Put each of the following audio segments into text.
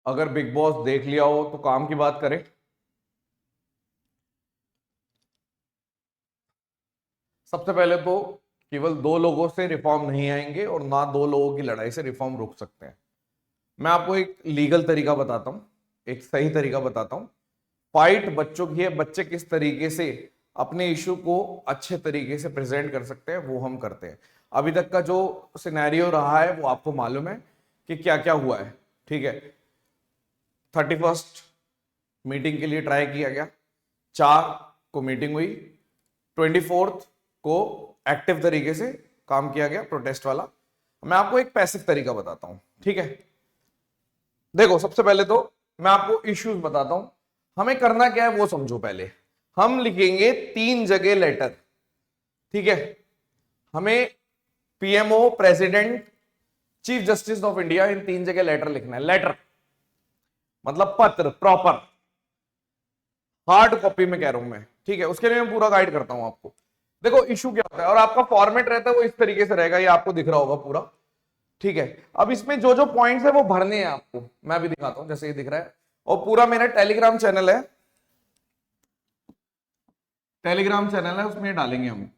अगर big boss देख लिया हो तो काम की बात करें। सबसे पहले तो केवल दो लोगों से रिफॉर्म नहीं आएंगे और ना दो लोगों की लड़ाई से रिफॉर्म रुक सकते हैं। मैं आपको एक लीगल तरीका बताता हूं, एक सही तरीका बताता हूं। फाइट बच्चों की है, बच्चे किस तरीके से अपने इशू को अच्छे तरीके से प्रेजेंट कर सकते हैं वो हम करते हैं। अभी तक का जो सिनेरियो रहा है वो आपको मालूम है कि क्या क्या हुआ है। ठीक है, 31st मीटिंग के लिए ट्राई किया गया, 4 को मीटिंग हुई, 24th को एक्टिव तरीके से काम किया गया प्रोटेस्ट वाला। मैं आपको एक पैसिव तरीका बताता हूं। ठीक है, देखो सबसे पहले तो मैं आपको इश्यूज बताता हूं। हमें करना क्या है वो समझो। पहले हम लिखेंगे 3 जगह लेटर। ठीक है, हमें PMO, president, chief justice of India, इन 3 जगह लेटर लिखना है। लेटर मतलब पत्र, प्रॉपर हार्ड कॉपी में कह रहा हूं मैं। ठीक है, उसके लिए मैं पूरा गाइड करता हूं आपको। देखो इशू क्या होता है और आपका फॉर्मेट रहता है वो इस तरीके से रहेगा, ये आपको दिख रहा होगा पूरा। ठीक है, अब इसमें जो जो पॉइंट्स है वो भरने हैं आपको, मैं भी दिखाता हूं जैसे ये दिख रहा है। और पूरा मेरा टेलीग्राम चैनल है, टेलीग्राम चैनल है, उसमें डालेंगे हम।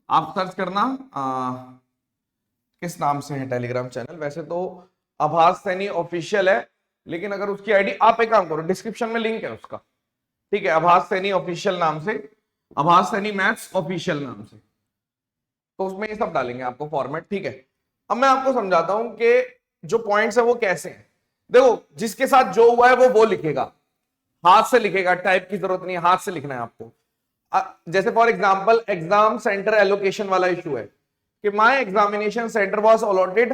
आप सर्च करना किस नाम से है टेलीग्राम चैनल। वैसे तो आभास सैनी ऑफिशियल है, लेकिन अगर उसकी आईडी, आप एक काम करो, डिस्क्रिप्शन में लिंक है उसका। ठीक है, आभास सैनी ऑफिशियल नाम से, आभास सैनी मैथ्स ऑफिशियल नाम से, तो उसमें ये सब डालेंगे आपको फॉर्मेट। ठीक है, अब मैं आपको समझाता हूं कि जो पॉइंट्स है वो कैसे हैं। देखो जिसके साथ जो हुआ है वो लिखेगा, हाथ से लिखेगा, टाइप की जरूरत नहीं है, हाथ से लिखना है आपको। जैसे for example exam centre allocation वाला इशू है कि my examination centre was allotted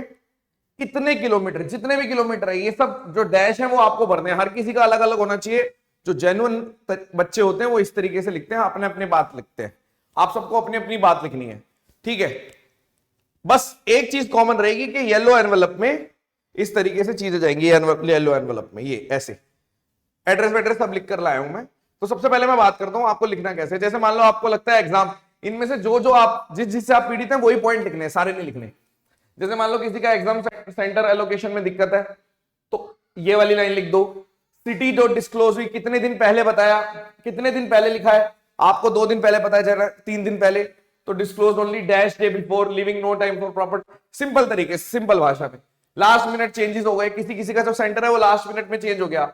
कितने किलोमीटर, जितने भी किलोमीटर है, ये सब जो डैश है वो आपको भरने हैं। हर किसी का अलग अलग होना चाहिए। जो जेन्युइन बच्चे होते हैं वो इस तरीके से लिखते हैं, अपने अपने बात लिखते हैं। आप सबको अपनी अपनी बात लिखनी है। ठीक है, बस एक चीज कॉमन रहेगी कि येलो एनवेलप में इस तरीके से चीजें जाएंगी। येलो एनवेलप में ये ऐसे एड्रेस वेड्रेस सब लिख कर लाया हूं मैं। तो सबसे पहले मैं बात करता हूं आपको लिखना कैसे। जैसे मान लो आपको लगता है एग्जाम, इनमें से जो जो आप जिससे आप पीड़ित हैं वही पॉइंट लिखने हैं, सारे नहीं लिखने। जैसे मान लो किसी का एग्जाम सेंटर एलोकेशन में दिक्कत है तो ये वाली लाइन लिख दो। सिटी जो डिस्क्लोज हुई कितने दिन पहले बताया, कितने दिन पहले लिखा है आपको, 2 दिन पहले पता चला, 3 दिन पहले, तो disclose only dash day before, living no time for proper. Simple तरीके से, सिंपल भाषा में। लास्ट मिनट चेंजेस हो गए, किसी किसी का जो सेंटर है वो लास्ट मिनट में चेंज हो गया,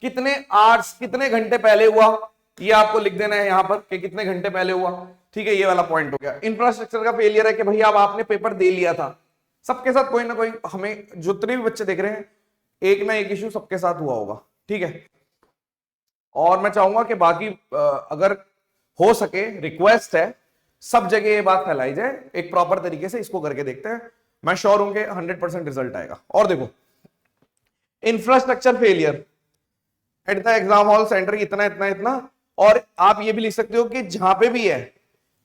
कितने आवर्स, कितने घंटे पहले हुआ, ये आपको लिख देना है यहां पर कि कितने घंटे पहले हुआ। ठीक है, ये वाला पॉइंट हो गया। इंफ्रास्ट्रक्चर का फेलियर है कि भैया अब आपने पेपर दे लिया था। सबके साथ कोई ना कोई, हमें जितने भी बच्चे देख रहे हैं एक ना एक इशू सबके साथ हुआ होगा। ठीक है, और मैं चाहूंगा कि बाकी अगर हो सके, रिक्वेस्ट है, सब जगह ये बात फैलाई जाए एक प्रॉपर तरीके से। इसको करके देखते हैं, मैं श्योर हूं कि 100% रिजल्ट आएगा। और देखो infrastructure failure at the exam hall centre इतना इतना इतना, और आप ये भी लिख सकते हो कि जहां पे भी है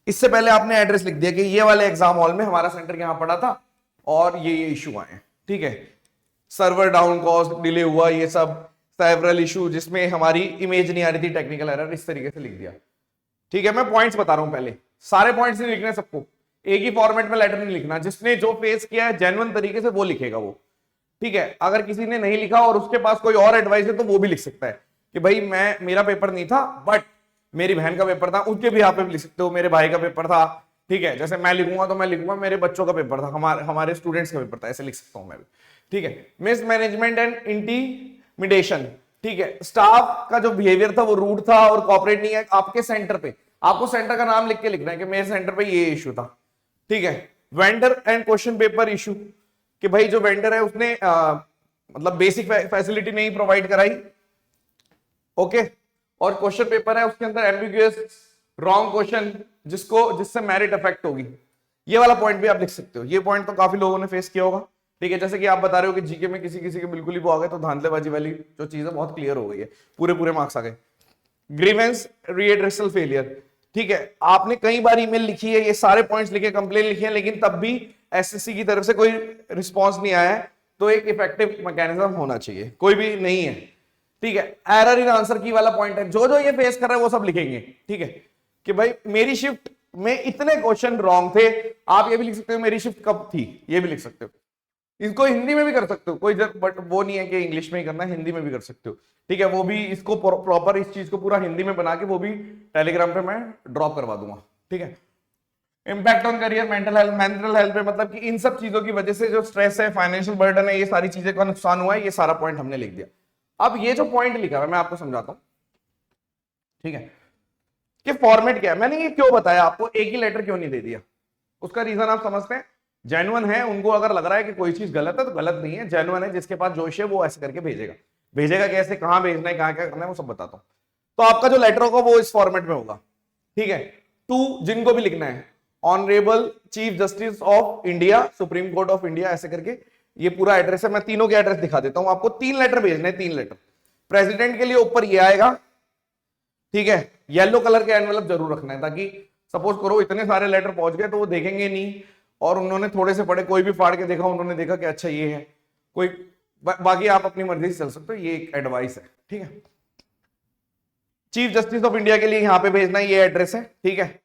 इससे पहले आपने एड्रेस लिख दिया कि ये वाले एग्जाम हॉल में हमारा सेंटर यहां पड़ा था और ये इशू आए। ठीक है, सर्वर डाउन, कॉस्ट डिले हुआ, ये सब सेवरल इशू जिसमें हमारी इमेज नहीं आ रही थी, टेक्निकल एरर, इस तरीके से लिख दिया। ठीक है, मैं पॉइंट्स बता रहा हूं पहले, सारे पॉइंट्स नहीं लिखने सबको, एक ही फॉर्मेट में लेटर नहीं लिखना। जिसने जो फेस किया है जेन्युइन तरीके से वो लिखेगा वो। ठीक है, अगर किसी ने नहीं लिखा और उसके पास कोई और एडवाइस है तो वो भी लिख सकता है कि भाई मेरा पेपर नहीं था बट मेरी बहन का पेपर था, उसके भी आप पे लिख सकते हो, मेरे भाई का पेपर था। ठीक है, जैसे मैं लिखूंगा तो मैं लिखूंगा मेरे बच्चों का पेपर था, हमारे स्टूडेंट्स का पेपर था, ऐसे लिख सकता हूं मैं भी। ठीक है, मिस मैनेजमेंट एंड इंटीमिडेशन। ठीक है, स्टाफ का जो बिहेवियर था वो रूड था और कॉपरेट नहीं है आपके सेंटर पे। आपको सेंटर का नाम लिख के लिखना है कि मेरे सेंटर पे ये इशू था। ठीक है, vendor and question paper issue, कि भाई जो वेंडर है उसने मतलब बेसिक फैसिलिटी नहीं प्रोवाइड कराई। ओके, और क्वेश्चन पेपर है उसके अंदर एम्बिगुअस, रॉन्ग क्वेश्चन जिससे मेरिट अफेक्ट होगी। ये वाला पॉइंट भी आप लिख सकते हो। ये पॉइंट तो काफी लोगों ने फेस किया होगा। ठीक है, जैसे कि आप बता रहे हो कि जीके में किसी किसी के बिल्कुल ही वो आ गए, तो धांधलेबाजी वाली जो चीज है बहुत क्लियर हो गई है, पूरे पूरे मार्क्स आ गए। ग्रीवेंस रीएड्रेसल फेलियर, ठीक है, आपने कई बार ईमेल लिखी है, ये सारे पॉइंट्स लिखे, कंप्लेन लिखी है, लेकिन तब भी एसएससी की तरफ से कोई रिस्पांस नहीं आया है, तो एक इफेक्टिव मैकेनिज्म होना चाहिए, कोई भी नहीं है। ठीक है, एरर इन आंसर की वाला पॉइंट है, जो जो ये फेस कर रहा है वो सब लिखेंगे। ठीक है, कि भाई मेरी शिफ्ट में इतने क्वेश्चन रॉन्ग थे। आप ये भी लिख सकते हो मेरी शिफ्ट कब थी, ये भी लिख सकते हो। इसको हिंदी में भी कर सकते हो, बट वो नहीं है कि इंग्लिश में ही करना है, हिंदी में भी कर सकते हो, ठीक है। वो भी इसको प्रॉपर इस चीज को पूरा हिंदी में बना के वो भी टेलीग्राम पे मैं ड्रॉप करवा दूंगा, ठीक है। Impact on career, mental health पे, मतलब कि इन सब चीजों की वजह से जो स्ट्रेस है, फाइनेंशियल बर्डन है, ये सारी चीजें का नुकसान हुआ है, ये सारा पॉइंट हमने लिख दिया। अब ये जो पॉइंट लिखा है मैं आपको समझाता हूं, ठीक है, कि फॉर्मेट क्या है। मैंने ये क्यों बताया आपको, एक ही लेटर क्यों नहीं दे दिया, उसका रीजन आप समझते हैं। जेन्युइन है, उनको अगर लग रहा है कि कोई चीज गलत है तो गलत नहीं है, जेन्युइन है, जिसके पास जोश है वो ऐसे करके भेजेगा। भेजेगा कैसे, कहां भेजना है, कहां क्या करना है, वो सब बताता हूं। तो आपका जो लेटर होगा वो इस फॉर्मेट में होगा, ठीक है। टू जिनको भी लिखना है, honourable chief justice of India, supreme court of India, ऐसे करके ये पूरा एड्रेस है। मैं तीनों के एड्रेस दिखा देता हूं आपको। 3 लेटर भेजने हैं, 3 लेटर। प्रेसिडेंट के लिए ऊपर ये आएगा, ठीक है, येलो कलर के एनवेलप जरूर रखना है, ताकि सपोज करो इतने सारे लेटर पहुंच गए तो वो देखेंगे नहीं, और उन्होंने थोड़े से पढ़े, कोई भी फाड़ के देखा, उन्होंने देखा कि अच्छा ये है, कोई बाकी आप अपनी मर्जी से चल सकते हो, ये एक एडवाइस है, ठीक है। चीफ जस्टिस ऑफ इंडिया के लिए यहां पे भेजना है, ये एड्रेस है, ठीक है।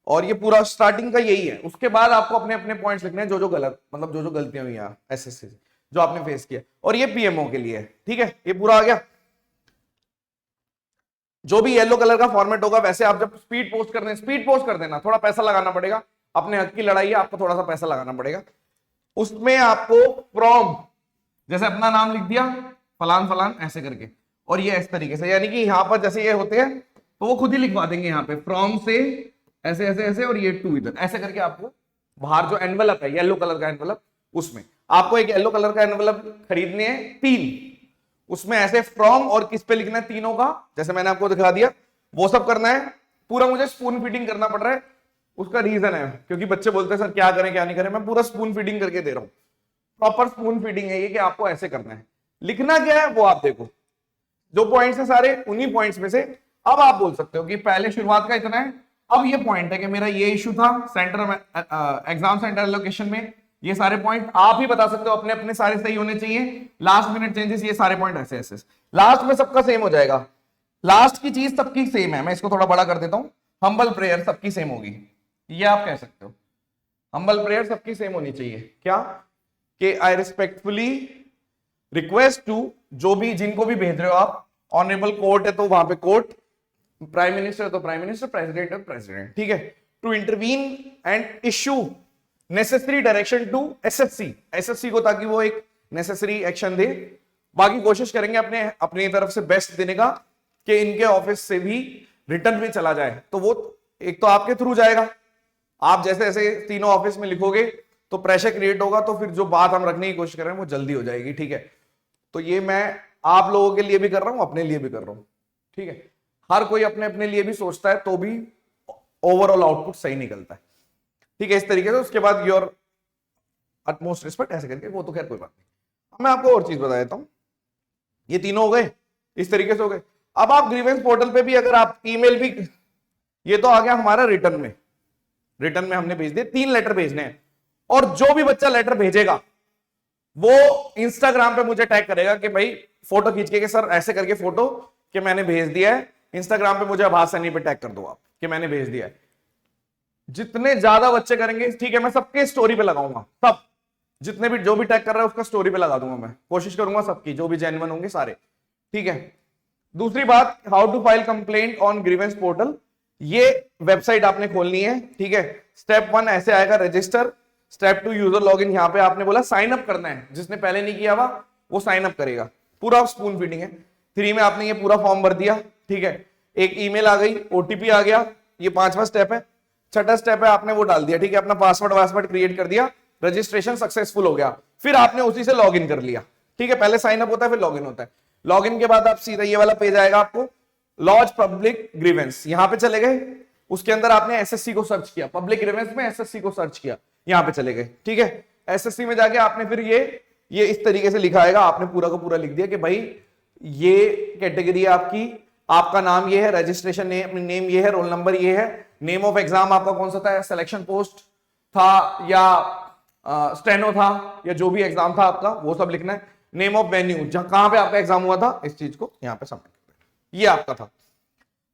और ये पूरा स्टार्टिंग का यही है। उसके बाद आपको अपने अपने पॉइंट्स लिखने हैं, जो जो गलत, मतलब जो जो गलतियां हुई हैं एसएससी से, जो आपने फेस किया। और ये पीएमओ के लिए है, ठीक है, ये पूरा आ गया। जो भी येलो कलर का फॉर्मेट होगा, वैसे आप जब स्पीड पोस्ट कर दें, स्पीड पोस्ट कर देना, थोड़ा पैसा लगाना पड़ेगा, अपने हक की लड़ाई है, आपको थोड़ा सा पैसा लगाना पड़ेगा। उसमें आपको फ्रॉम, जैसे अपना नाम लिख दिया, फलान फलान ऐसे करके, और ये इस तरीके से, यानी कि यहां पर जैसे ये होते हैं तो वो खुद ही लिखवा देंगे यहाँ पे, फ्रॉम से ऐसे ऐसे ऐसे, और ये टू इधर, ऐसे करके आपको बाहर जो एनवलप है, येलो कलर का एनवलप, उसमें आपको एक येलो कलर का एनवलप खरीदने हैं 3, उसमें ऐसे फ्रॉम और किस पे लिखना है, तीनों का, जैसे मैंने आपको दिखा दिया, वो सब करना है। पूरा मुझे स्पून फीडिंग करना पड़ रहा है, उसका रीजन है क्योंकि बच्चे बोलते हैं सर क्या करें क्या नहीं करें, मैं पूरा स्पून फीडिंग करके दे रहा हूं। प्रॉपर स्पून फीडिंग है ये, कि आपको ऐसे करना है। लिखना क्या है वो आप देखो, जो पॉइंट्स है सारे उन्हीं पॉइंट्स में से। अब आप बोल सकते हो कि पहले शुरुआत का इतना है, अब ये पॉइंट है कि मेरा ये इशू था सेंटर में, एग्जाम सेंटर लोकेशन में, ये सारे पॉइंट आप ही बता सकते हो, अपने अपने सारे सही होने चाहिए। लास्ट मिनट चेंजेस, ये सारे पॉइंट ऐसे ऐसे, लास्ट में सबका सेम हो जाएगा। लास्ट की चीज सबकी सेम है, मैं इसको थोड़ा बड़ा कर देता हूं, हम्बल प्रेयर सबकी सेम होगी, ये आप कह सकते हो। हम्बल प्रेयर सबकी सेम होनी चाहिए, क्या कि आई रिस्पेक्टफुली रिक्वेस्ट टू, जो भी जिनको भी भेज रहे हो आप, ऑनरेबल कोर्ट है तो वहां पे कोर्ट, प्राइम मिनिस्टर तो प्राइम मिनिस्टर, प्रेसिडेंट है प्रेसिडेंट, ठीक है, to intervene and issue necessary direction to SSC, SSC को, ताकि वो एक नेसेसरी एक्शन दे। बाकी कोशिश करेंगे अपने अपनी तरफ से बेस्ट देने का, कि इनके ऑफिस से भी रिटर्न में चला जाए, तो वो एक तो आपके थ्रू जाएगा, आप जैसे ऐसे तीनों ऑफिस में लिखोगे तो प्रेशर क्रिएट होगा, तो फिर जो बात हम रखने की कोशिश कर रहे हैं वो जल्दी हो जाएगी, ठीक है। तो ये मैं आप लोगों के लिए भी कर रहा हूं, अपने लिए भी कर रहा हूं, ठीक है। हर कोई अपने अपने लिए भी सोचता है, तो भी ओवरऑल आउटपुट सही निकलता है, ठीक है, इस तरीके से। उसके बाद योर अटमोस्ट रिस्पेक्ट ऐसे करके, वो तो खैर कोई बात नहीं। अब मैं आपको और चीज बता देता हूं, ये तीनों हो गए, इस तरीके से हो गए। अब आप ग्रीवेंस पोर्टल पे भी अगर आप ईमेल भी, ये तो आ गया हमारा रिटर्न में, रिटर्न में हमने भेज दिए, 3 लेटर भेजने हैं, और जो भी बच्चा लेटर भेजेगा वो इंस्टाग्राम पे मुझे टैग करेगा कि भाई फोटो खींच के, सर ऐसे करके फोटो कि मैंने भेज दिया है, इंस्टाग्राम पे मुझे आभास सैनी पे टैग कर दो आप कि मैंने भेज दिया है। जितने ज्यादा बच्चे करेंगे, ठीक है, मैं सबके स्टोरी पे लगाऊंगा, सब जितने भी जो भी टैग कर रहा है उसका स्टोरी पे लगा दूंगा, मैं कोशिश करूंगा सबकी, जो भी जेन्युइन होंगे सारे, ठीक है। दूसरी बात, how to file complaint on grievance portal, ये वेबसाइट आपने खोलनी है, ठीक है। स्टेप 1 ऐसे आएगा, रजिस्टर। स्टेप 2 यूजर लॉगिन, यहां पे आपने बोला साइन अप करना है, जिसने पहले नहीं किया हुआ वो साइन अप करेगा, पूरा स्पून फीडिंग है। 3 में आपने ये पूरा फॉर्म भर दिया, ठीक है, एक ईमेल आ गई, ओटीपी आ गया, ये 5वां स्टेप है। 6ठा स्टेप है, आपने वो डाल दिया, ठीक है, अपना पासवर्ड क्रिएट कर दिया, रजिस्ट्रेशन सक्सेसफुल हो गया, फिर आपने उसी से लॉग इन कर लिया, ठीक है। पहले साइन अप होता है, फिर लॉग इन होता है। लॉगिन के बाद आप सीधा ये वाला पेज आएगा आपको, लॉन्च पब्लिक ग्रीवेंस, यहां पे चले गए, उसके अंदर आपने एसएससी को सर्च किया, पब्लिक ग्रीवेंस में एसएससी को सर्च किया, यहां पे चले गए, ठीक है। एसएससी में जाके आपने फिर ये इस तरीके से लिखा आएगा, आपने पूरा का पूरा लिख दिया कि भाई ये कैटेगरी है आपकी, आपका नाम ये है, रजिस्ट्रेशन नेम ये है, रोल नंबर ये है, नेम ऑफ एग्जाम आपका कौन सा था, सिलेक्शन पोस्ट था या स्टेनो था, या जो भी एग्जाम था आपका वो सब लिखना है। नेम ऑफ वेन्यू, जहां कहां पे आपका एग्जाम हुआ था, इस चीज को यहां पे सबमिट कर देना, ये आपका था।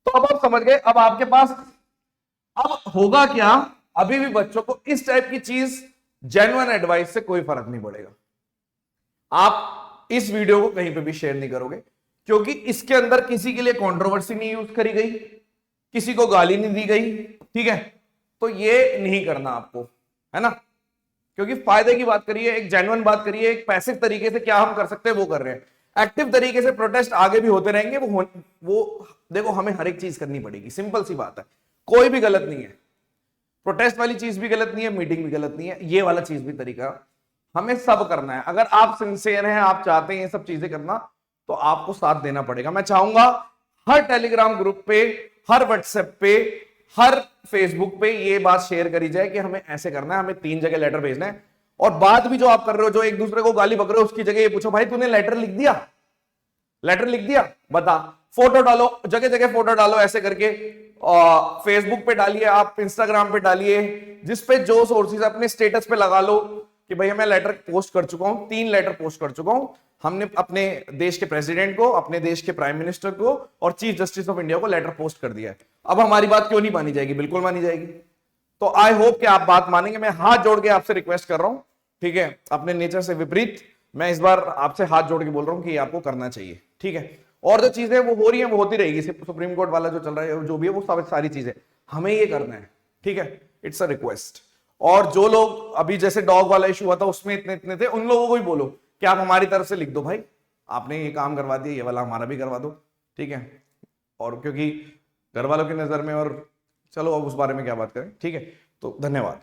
तो अब आप समझ गए, अब आपके पास अब होगा क्या, अभी भी बच्चों को इस टाइप की चीज जेन्युइन एडवाइस से कोई फर्क नहीं पड़ेगा, आप इस वीडियो को कहीं पे भी शेयर नहीं करोगे, क्योंकि इसके अंदर किसी के लिए कंट्रोवर्सी नहीं यूज करी गई, किसी को गाली नहीं दी गई, ठीक है। तो ये नहीं करना आपको, है ना, क्योंकि फायदे की बात करिए, एक जेन्युइन बात करिए, एक पैसिव तरीके से क्या हम कर सकते हैं वो कर रहे हैं। एक्टिव तरीके से प्रोटेस्ट आगे भी होते रहेंगे, वो देखो हमें हर एक चीज करनी पड़ेगी, सिंपल सी बात है, कोई भी गलत नहीं है, प्रोटेस्ट वाली चीज भी गलत नहीं है, मीटिंग भी गलत नहीं है, ये वाला चीज भी तरीका, हमें सब करना है। अगर आप सिंसियर हैं, आप चाहते हैं ये सब चीजें करना, तो आपको साथ देना पड़ेगा। मैं चाहूंगा हर टेलीग्राम ग्रुप पे, हर व्हाट्सएप पे, हर फेसबुक पे ये बात शेयर करी जाए कि हमें ऐसे करना है, हमें 3 जगह लेटर भेजना है। और बात भी जो आप कर रहे हो, जो एक दूसरे को गाली बक रहे हो, उसकी जगह ये पूछो, भाई तूने लेटर लिख दिया, लेटर लिख दिया, बता, फोटो डालो, जगह जगह फोटो डालो, ऐसे करके फेसबुक पे डालिए, आप इंस्टाग्राम पे डालिए, जिसपे जो सोर्सेज अपने स्टेटस पे लगा लो कि भैया मैं लेटर पोस्ट कर चुका हूं, 3 लेटर पोस्ट कर चुका हूं, हमने अपने देश के प्रेसिडेंट को, अपने देश के प्राइम मिनिस्टर को और चीफ जस्टिस ऑफ इंडिया को लेटर पोस्ट कर दिया है। अब हमारी बात क्यों नहीं मानी जाएगी? बिल्कुल मानी जाएगी। तो आई होप कि आप बात मानेंगे। मैं हाथ जोड़ के आपसे रिक्वेस्ट कर रहा हूं, ठीक है, अपने नेचर से विपरीत मैं इस बार आपसे हाथ जोड़ के बोल रहा हूं कि आपको करना चाहिए, ठीक है। और जो चीजें वो हो रही है वो होती रहेगी, सुप्रीम कोर्ट वाला जो चल रहा है, जो भी है, वो सब सारी चीजें हमें ये करना है, ठीक है, इट्स अ रिक्वेस्ट। और जो लोग अभी जैसे डॉग वाला इशू हुआ था उसमें इतने इतने थे, उन लोगों को भी बोलो कि आप हमारी तरफ से लिख दो, भाई आपने ये काम करवा दिया, ये वाला हमारा भी करवा दो, ठीक है। और क्योंकि घर वालों की नजर में, और चलो अब उस बारे में क्या बात करें, ठीक है। तो धन्यवाद।